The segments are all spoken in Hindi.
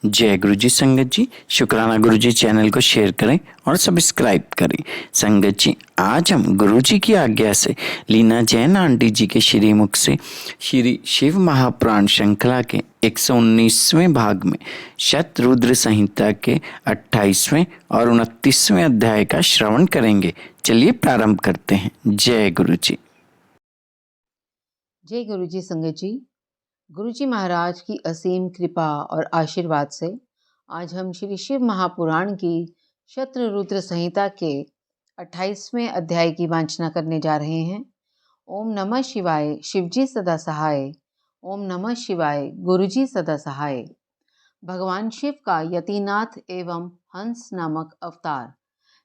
जय गुरु जी। संगत जी, शुक्राना गुरु जी चैनल को शेयर करें और सब्सक्राइब करें। संगत जी, आज हम गुरु जी की आज्ञा से लीना जैन आंटी जी के श्रीमुख से श्री शिव महापुराण श्रृंखला के 119वें भाग में शतरुद्र संहिता के 28वें और 29वें अध्याय का श्रवण करेंगे। चलिए प्रारंभ करते हैं। जय गुरु जी। जय गुरु जी। संगत जी, गुरु जी महाराज की असीम कृपा और आशीर्वाद से आज हम श्री शिव महापुराण की शतरुद्र संहिता के 28वें अध्याय की वांछना करने जा रहे हैं। ओम नमः शिवाय, शिवजी सदा सहाय। ओम नमः शिवाय, गुरु जी सदा सहाय। भगवान शिव का यतिनाथ एवं हंस नामक अवतार।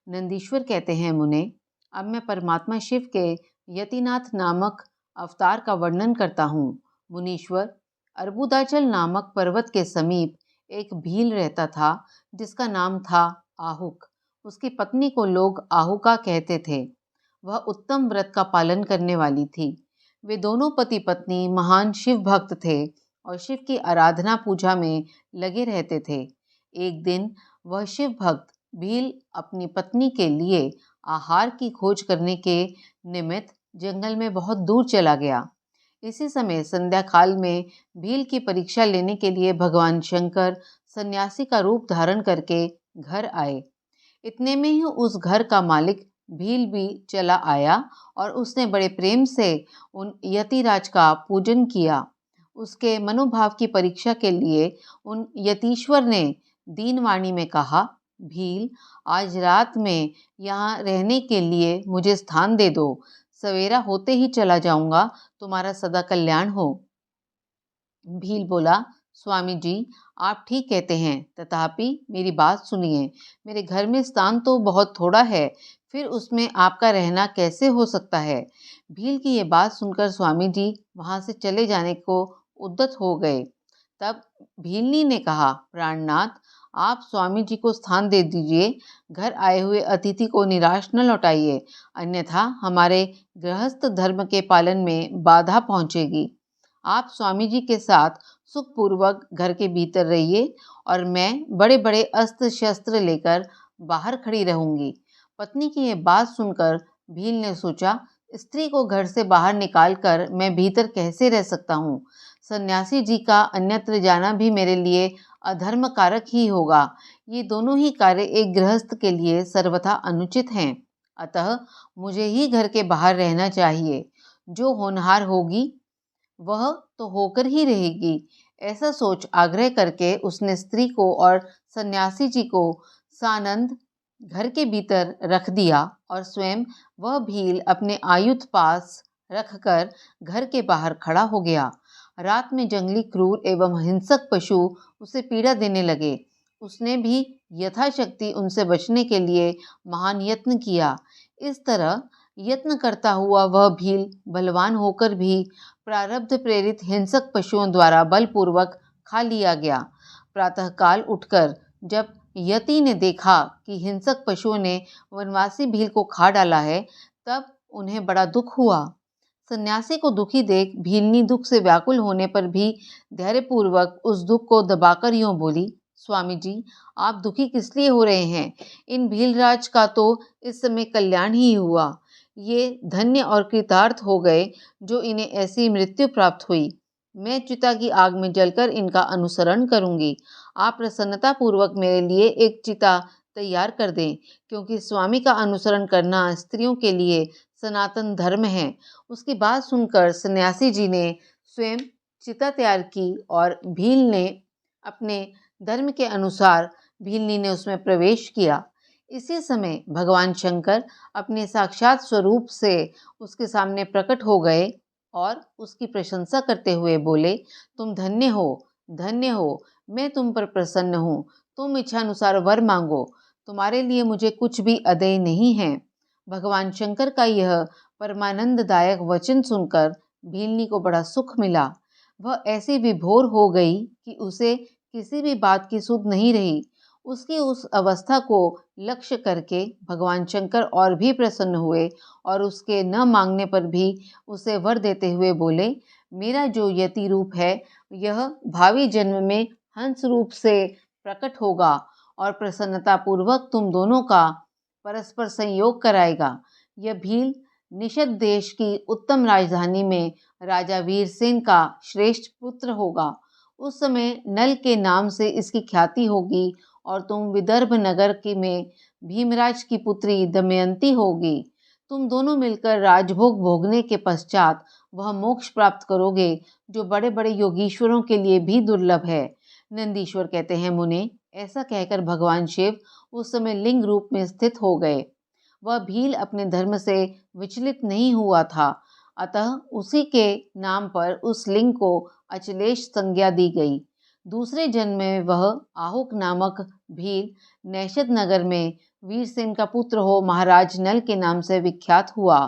नंदीश्वर कहते हैं, मुने, अब मैं परमात्मा शिव के यतिनाथ नामक अवतार का वर्णन करता हूँ। मुनीश्वर, अर्बुदाचल नामक पर्वत के समीप एक भील रहता था जिसका नाम था आहुक। उसकी पत्नी को लोग आहुका कहते थे। वह उत्तम व्रत का पालन करने वाली थी। वे दोनों पति पत्नी महान शिव भक्त थे और शिव की आराधना पूजा में लगे रहते थे। एक दिन वह शिव भक्त भील अपनी पत्नी के लिए आहार की खोज करने के निमित्त जंगल में बहुत दूर चला गया। इसी समय संध्या काल में भील की परीक्षा लेने के लिए भगवान शंकर सन्यासी का रूप धारण करके घर आए। इतने में ही उस घर का मालिक भील भी चला आया और उसने बड़े प्रेम से उन यतिराज का पूजन किया। उसके मनोभाव की परीक्षा के लिए उन यतीश्वर ने दीनवाणी में कहा, भील, आज रात में यहाँ रहने के लिए मुझे स्थान दे दो। सवेरा होते ही चला जाऊंगा, तुम्हारा सदा कल्याण हो। भील बोला, स्वामी जी, आप ठीक कहते हैं, तथापि मेरी बात सुनिए। मेरे घर में स्थान तो बहुत थोड़ा है, फिर उसमें आपका रहना कैसे हो सकता है। भील की ये बात सुनकर स्वामी जी वहां से चले जाने को उद्यत हो गए। तब भीलनी ने कहा, प्राणनाथ, आप स्वामी जी को स्थान दे दीजिए। घर आए हुए अतिथि को निराश न लौटाइए, अन्यथा हमारे गृहस्थ धर्म के पालन में बाधा पहुंचेगी। आप स्वामी जी के साथ सुखपूर्वक घर के भीतर रहिए और मैं बड़े बड़े अस्त्र शस्त्र लेकर बाहर खड़ी रहूंगी। पत्नी की यह बात सुनकर भील ने सोचा, स्त्री को घर से बाहर निकालकर मैं भीतर कैसे रह सकता हूँ। सन्यासी जी का अन्यत्र जाना भी मेरे लिए अधर्म कारक ही होगा। ये दोनों ही कार्य एक गृहस्थ के लिए सर्वथा अनुचित हैं। अतः मुझे ही घर के बाहर रहना चाहिए। जो होनहार होगी वह तो होकर ही रहेगी। ऐसा सोच आग्रह करके उसने स्त्री को और सन्यासी जी को सानंद घर के भीतर रख दिया और स्वयं वह भील अपने आयुध पास रखकर घर के बाहर खड़ा हो गया। रात में जंगली क्रूर एवं हिंसक पशु उसे पीड़ा देने लगे। उसने भी यथाशक्ति उनसे बचने के लिए महान यत्न किया। इस तरह यत्न करता हुआ वह भील बलवान होकर भी प्रारब्ध प्रेरित हिंसक पशुओं द्वारा बलपूर्वक खा लिया गया। प्रातःकाल उठकर जब यति ने देखा कि हिंसक पशुओं ने वनवासी भील को खा डाला है, तब उन्हें बड़ा दुख हुआ। सन्यासी को दुखी देख भीलनी दुख से व्याकुल होने पर भी धैर्यपूर्वक उस दुख को दबाकर यूं बोली, स्वामी जी, आप दुखी किस लिए हो रहे हैं। इन भीलराज का तो इस समय कल्याण ही हुआ। ये धन्य और कृतार्थ हो गए जो इन्हें ऐसी मृत्यु प्राप्त हुई। मैं चिता की आग में जलकर इनका अनुसरण करूंगी। आप प्रसन्नता पूर्वक मेरे लिए एक चिता तैयार कर दें, क्योंकि स्वामी का अनुसरण करना स्त्रियों के लिए सनातन धर्म है। उसकी बात सुनकर सन्यासी जी ने स्वयं चिता तैयार की और भील ने अपने धर्म के अनुसार भीलनी ने उसमें प्रवेश किया। इसी समय भगवान शंकर अपने साक्षात स्वरूप से उसके सामने प्रकट हो गए और उसकी प्रशंसा करते हुए बोले, तुम धन्य हो, मैं तुम पर प्रसन्न हूँ। तुम इच्छानुसार वर मांगो, तुम्हारे लिए मुझे कुछ भी अदेय नहीं है। भगवान शंकर का यह परमानंददायक वचन सुनकर भीलनी को बड़ा सुख मिला। वह ऐसी विभोर हो गई कि उसे किसी भी बात की सुध नहीं रही। उसकी उस अवस्था को लक्ष्य करके भगवान शंकर और भी प्रसन्न हुए और उसके न मांगने पर भी उसे वर देते हुए बोले, मेरा जो यति रूप है यह भावी जन्म में हंस रूप से प्रकट होगा और प्रसन्नता पूर्वक तुम दोनों का परस्पर संयोग कराएगा। यह भील निषद देश की उत्तम राजधानी में राजा वीरसेन का श्रेष्ठ पुत्र होगा। उस समय नल के नाम से इसकी ख्याति होगी और तुम विदर्भ नगर की में भीमराज की पुत्री दमयंती होगी। तुम दोनों मिलकर राजभोग भोगने के पश्चात वह मोक्ष प्राप्त करोगे जो बड़े बड़े योगीश्वरों के लिए भी दुर्लभ है। नंदीश्वर कहते हैं, मुने, ऐसा कहकर भगवान शिव उस समय लिंग रूप में स्थित हो गए। वह भील अपने धर्म से विचलित नहीं हुआ था, अतः उसी के नाम पर उस लिंग को अचलेश संज्ञा दी गई। दूसरे जन्म में वह आहुक नामक भील नैषद नगर में वीरसेन का पुत्र हो महाराज नल के नाम से विख्यात हुआ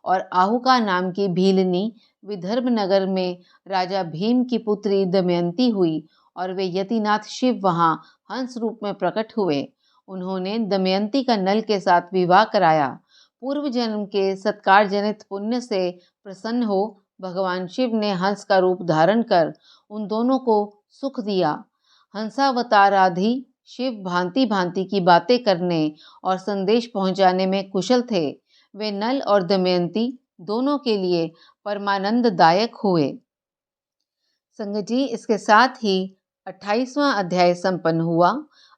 और आहुका नाम की भीलनी विदर्भ नगर में राजा भीम की पुत्री दमयंती हुई और वे यतिनाथ शिव वहां हंस रूप में प्रकट हुए। उन्होंने दमयंती का नल के साथ विवाह कराया। पूर्व जन्म के सत्कार जनित पुण्य से प्रसन्न हो भगवान शिव ने हंस का रूप धारण कर उन दोनों को सुख दिया। हंसावताराधि शिव भांति भांति की बातें करने और संदेश पहुंचाने में कुशल थे। वे नल और दमयंती दोनों के लिए परमानंददायक हुए। संगत जी, इसके साथ ही 28वां अध्याय संपन्न हुआ।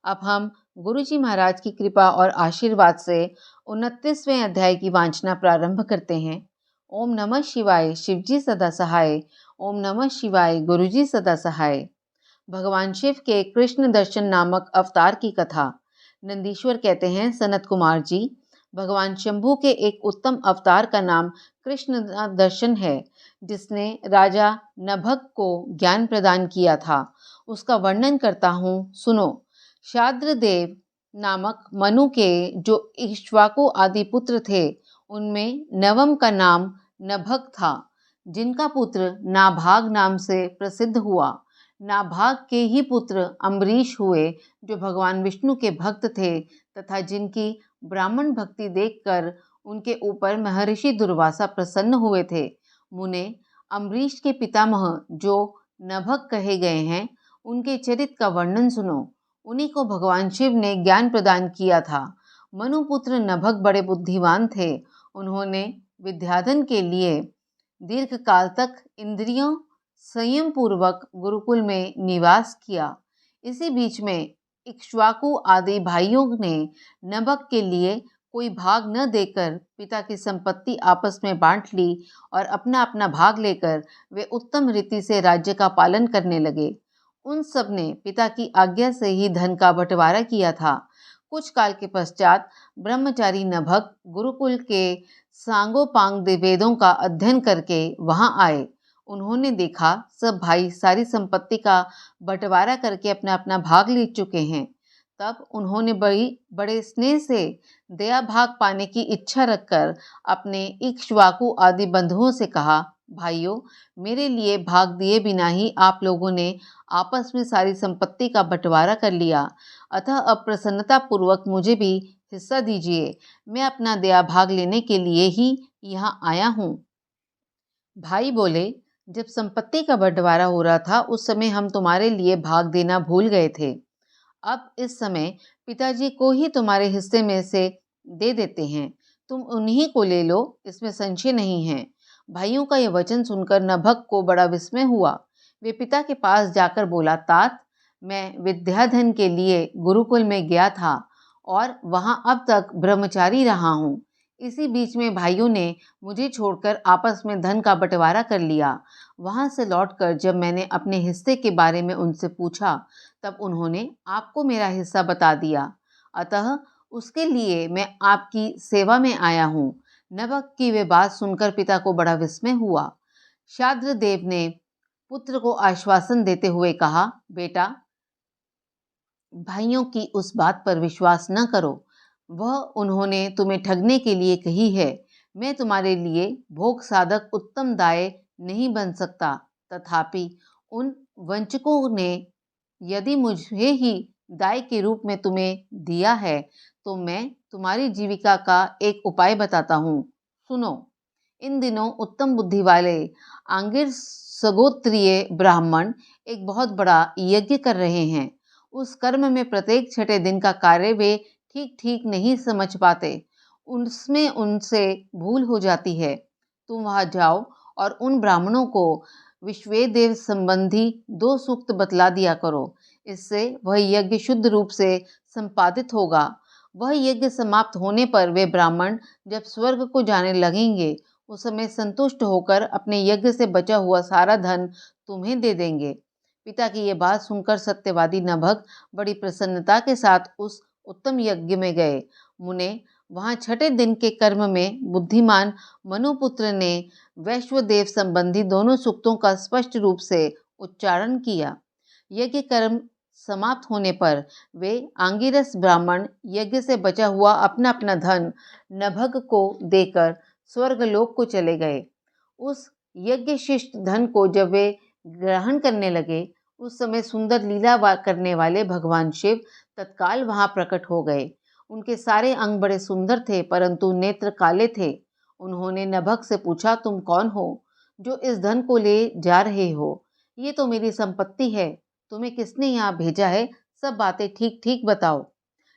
अब हम गुरुजी महाराज की कृपा और आशीर्वाद से 29वें अध्याय की वांछना प्रारंभ करते हैं। ओम नमः शिवाय, शिवजी सदा सहाय। ओम नमः शिवाय, गुरुजी सदा सहाय। भगवान शिव के कृष्ण दर्शन नामक अवतार की कथा। नंदीश्वर कहते हैं, सनत कुमार जी, भगवान शंभू के एक उत्तम अवतार का नाम कृष्ण दर्शन है, जिसने राजा नभग को ज्ञान प्रदान किया था। उसका वर्णन करता हूँ, सुनो। शाद्रदेव नामक मनु के जो इक्ष्वाकु आदि पुत्र थे, उनमें नवम का नाम नभग था, जिनका पुत्र नाभाग नाम से प्रसिद्ध हुआ। नाभाग के ही पुत्र अम्बरीश हुए, जो भगवान विष्णु के भक्त थे तथा जिनकी ब्राह्मण भक्ति देखकर उनके ऊपर महर्षि दुर्वासा प्रसन्न हुए थे। मुने, अम्बरीश के पितामह जो नभग कहे गए हैं, उनके चरित्र का वर्णन सुनो। उन्हीं को भगवान शिव ने ज्ञान प्रदान किया था। मनुपुत्र नभग बड़े बुद्धिमान थे। उन्होंने विद्याधन के लिए दीर्घ काल तक इंद्रियों संयम पूर्वक गुरुकुल में निवास किया। इसी बीच में इक्ष्वाकु आदि भाइयों ने नभग के लिए कोई भाग न देकर पिता की संपत्ति आपस में बांट ली और अपना अपना भाग लेकर वे उत्तम रीति से राज्य का पालन करने लगे। उन सब ने पिता की आज्ञा से ही धन का बंटवारा किया था। कुछ काल के पश्चात ब्रह्मचारी नभग गुरुकुल के सांगोपांग वेदों का अध्ययन करके वहां आए। उन्होंने देखा सब भाई सारी संपत्ति का बंटवारा करके अपना अपना भाग ले चुके हैं। तब उन्होंने बड़े स्नेह से दया भाग पाने की इच्छा रखकर अपने इक्ष्वाकु आदि बंधुओं से कहा, भाइयों, मेरे लिए भाग दिए बिना ही आप लोगों ने आपस में सारी संपत्ति का बंटवारा कर लिया, अतः अब प्रसन्नता पूर्वक मुझे भी हिस्सा दीजिए। मैं अपना दया भाग लेने के लिए ही यहाँ आया हूँ। भाई बोले, जब संपत्ति का बंटवारा हो रहा था उस समय हम तुम्हारे लिए भाग देना भूल गए थे। अब इस समय पिताजी को ही तुम्हारे हिस्से में से दे देते हैं, तुम उन्हीं को ले लो, इसमें संशय नहीं है। भाइयों का यह वचन सुनकर नभग को बड़ा विस्मय हुआ। वे पिता के पास जाकर बोला, तात, मैं विद्याधन के लिए गुरुकुल में गया था और वहां अब तक ब्रह्मचारी रहा हूँ। इसी बीच में भाइयों ने मुझे छोड़कर आपस में धन का बंटवारा कर लिया। वहां से लौटकर जब मैंने अपने हिस्से के बारे में उनसे पूछा, तब उन्होंने आपको मेरा हिस्सा बता दिया, अतः उसके लिए मैं आपकी सेवा में आया हूँ। नभग की वे बात सुनकर पिता को बड़ा विस्मय हुआ। शाद्रदेव ने पुत्र को आश्वासन देते हुए कहा, बेटा, भाइयों की उस बात पर विश्वास न करो, वह उन्होंने तुम्हें ठगने के लिए कही है। मैं तुम्हारे लिए भोग साधक उत्तम दाय नहीं बन सकता, तथापि उन वंचकों ने यदि मुझे ही दाय के रूप में तुम्हें दिया है, तो मैं तुम्हारी जीविका का एक उपाय बताता हूँ, सुनो। इन दिनों उत्तम बुद्धि वाले आंगिर सगोत्रीय ब्राह्मण एक बहुत बड़ा यज्ञ कर रहे हैं। उस कर्म में प्रत्येक छठे दिन का कार्य वे ठीक ठीक नहीं समझ पाते, उसमें उनसे भूल हो जाती है। तुम वहां जाओ और उन ब्राह्मणों को विश्वेदेव संबंधी 2 सूक्त बतला दिया करो। इससे वह यज्ञ शुद्ध रूप से संपादित होगा। वह यज्ञ समाप्त होने पर वे ब्राह्मण जब स्वर्ग को जाने लगेंगे, उस समय संतुष्ट होकर अपने यज्ञ से बचा हुआ सारा धन तुम्हें दे देंगे। पिता की यह बात सुनकर सत्यवादी नभग बड़ी प्रसन्नता के साथ उस उत्तम यज्ञ में गए। मुने, वहां छठे दिन के कर्म में बुद्धिमान मनुपुत्र ने वैश्वदेव संबंधी दोनों सूक्तों का स्पष्ट रूप से उच्चारण किया। यज्ञ कर्म समाप्त होने पर वे आंगिरस ब्राह्मण यज्ञ से बचा हुआ अपना अपना धन नभग को देकर स्वर्गलोक को चले गए। उस यज्ञ शिष्ट धन को जब वे ग्रहण करने लगे, उस समय सुंदर लीला करने वाले भगवान शिव तत्काल वहां प्रकट हो गए। उनके सारे अंग बड़े सुंदर थे, परंतु नेत्र काले थे। उन्होंने नभग से पूछा, तुम कौन हो जो इस धन को ले जा रहे हो? ये तो मेरी संपत्ति है, तुम्हें किसने यहाँ भेजा है? सब बातें ठीक ठीक बताओ।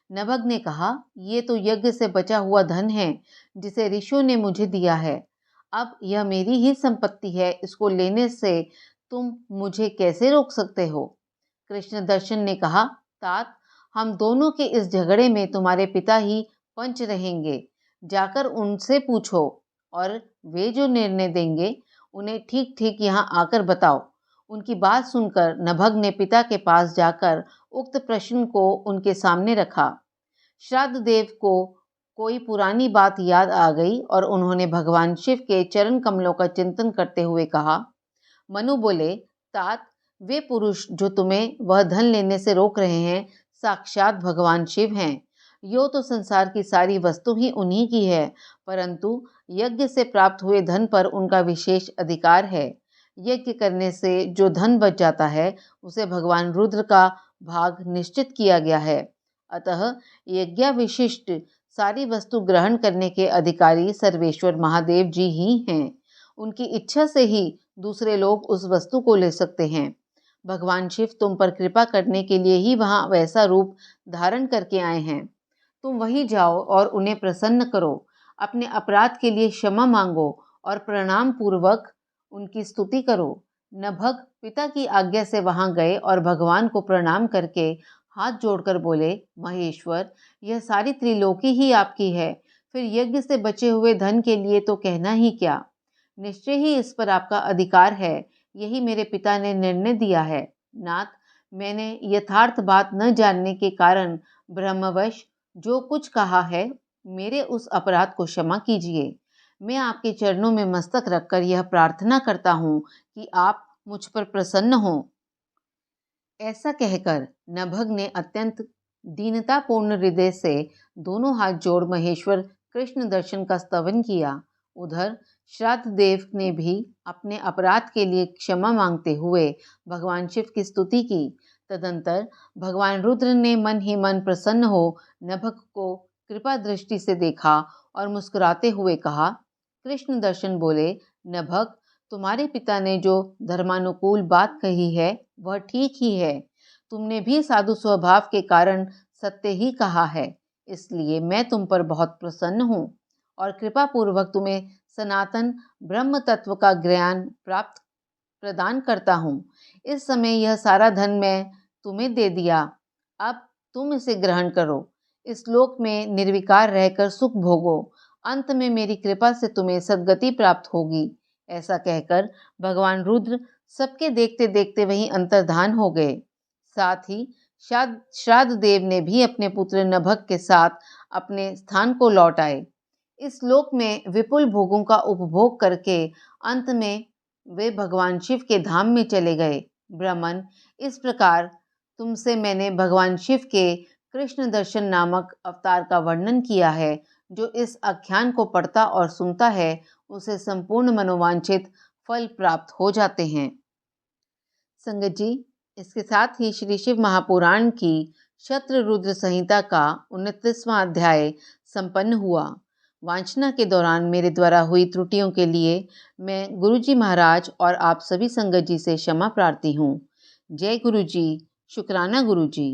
नभग ने कहा, ये तो यज्ञ से बचा हुआ धन है जिसे ऋषियों ने मुझे दिया है। अब यह मेरी ही संपत्ति है, इसको लेने से तुम मुझे कैसे रोक सकते हो? कृष्ण दर्शन ने कहा, तात, हम दोनों के इस झगड़े में तुम्हारे पिता ही पंच रहेंगे। जाकर उनसे पूछो और वे जो निर्णय देंगे उन्हें ठीक ठीक यहाँ आकर बताओ। उनकी बात सुनकर नभग ने पिता के पास जाकर उक्त प्रश्न को उनके सामने रखा। श्राद्ध देव को कोई पुरानी बात याद आ गई और उन्होंने भगवान शिव के चरण कमलों का चिंतन करते हुए कहा। मनु बोले, तात, वे पुरुष जो तुम्हें वह धन लेने से रोक रहे हैं, साक्षात भगवान शिव हैं। यो तो संसार की सारी वस्तु ही उन्हीं की है, परंतु यज्ञ से प्राप्त हुए धन पर उनका विशेष अधिकार है। यज्ञ करने से जो धन बच जाता है, उसे भगवान रुद्र का भाग निश्चित किया गया है। अतः यज्ञ विशिष्ट सारी वस्तु ग्रहण करने के अधिकारी सर्वेश्वर महादेव जी ही हैं। उनकी इच्छा से ही दूसरे लोग उस वस्तु को ले सकते हैं। भगवान शिव तुम पर कृपा करने के लिए ही वहां वैसा रूप धारण करके आए हैं। तुम वहीं जाओ और उन्हें प्रसन्न करो, अपने अपराध के लिए क्षमा मांगो और प्रणाम पूर्वक उनकी स्तुति करो। नभग पिता की आज्ञा से वहां गए और भगवान को प्रणाम करके हाथ जोड़कर बोले, महेश्वर, यह सारी त्रिलोकी ही आपकी है, फिर यज्ञ से बचे हुए धन के लिए तो कहना ही क्या। निश्चय ही इस पर आपका अधिकार है, यही मेरे पिता ने निर्णय दिया है। नाथ, मैंने यथार्थ बात न जानने के कारण ब्रह्मवश जो कुछ कहा है, मेरे उस अपराध को क्षमा कीजिए। मैं आपके चरणों में मस्तक रखकर यह प्रार्थना करता हूँ कि आप मुझ पर प्रसन्न हों। ऐसा कहकर नभग ने अत्यंत दीनतापूर्ण हृदय से दोनों हाथ जोड़ महेश्वर कृष्ण दर्शन का स्तवन किया। उधर श्राद्ध देव ने भी अपने अपराध के लिए क्षमा मांगते हुए भगवान शिव की स्तुति की। तदंतर भगवान रुद्र ने मन ही मन प्रसन्न हो नभग को कृपा दृष्टि से देखा और मुस्कुराते हुए कहा। कृष्ण दर्शन बोले, नभग, तुम्हारे पिता ने जो धर्मानुकूल बात कही है वह ठीक ही है। तुमने भी साधु स्वभाव के कारण सत्य ही कहा है, इसलिए मैं तुम पर बहुत प्रसन्न हूँ और कृपा पूर्वक तुम्हें सनातन ब्रह्म तत्व का ज्ञान प्राप्त प्रदान करता हूँ। इस समय यह सारा धन मैं तुम्हें दे दिया, अब तुम इसे ग्रहण करो। इस लोक में निर्विकार रहकर सुख भोगो, अंत में मेरी कृपा से तुम्हें सद्गति प्राप्त होगी। ऐसा कहकर भगवान रुद्र सबके देखते देखते वहीं अंतर्धान हो गए। साथ ही श्राद्ध देव ने भी अपने पुत्र नभग के साथ अपने स्थान को लौट आए। इस लोक में विपुल भोगों का उपभोग करके अंत में वे भगवान शिव के धाम में चले गए। ब्राह्मण, इस प्रकार तुमसे मैंने भगवान शिव के कृष्ण दर्शन नामक अवतार का वर्णन किया है। जो इस आख्यान को पढ़ता और सुनता है, उसे संपूर्ण मनोवांछित फल प्राप्त हो जाते हैं। संगत जी, इसके साथ ही श्री शिव महापुराण की शत्ररुद्र संहिता का 29वां अध्याय संपन्न हुआ। वांचना के दौरान मेरे द्वारा हुई त्रुटियों के लिए मैं गुरुजी महाराज और आप सभी संगत जी से क्षमा प्रार्थी हूँ। जय गुरुजी, शुक्राना गुरुजी।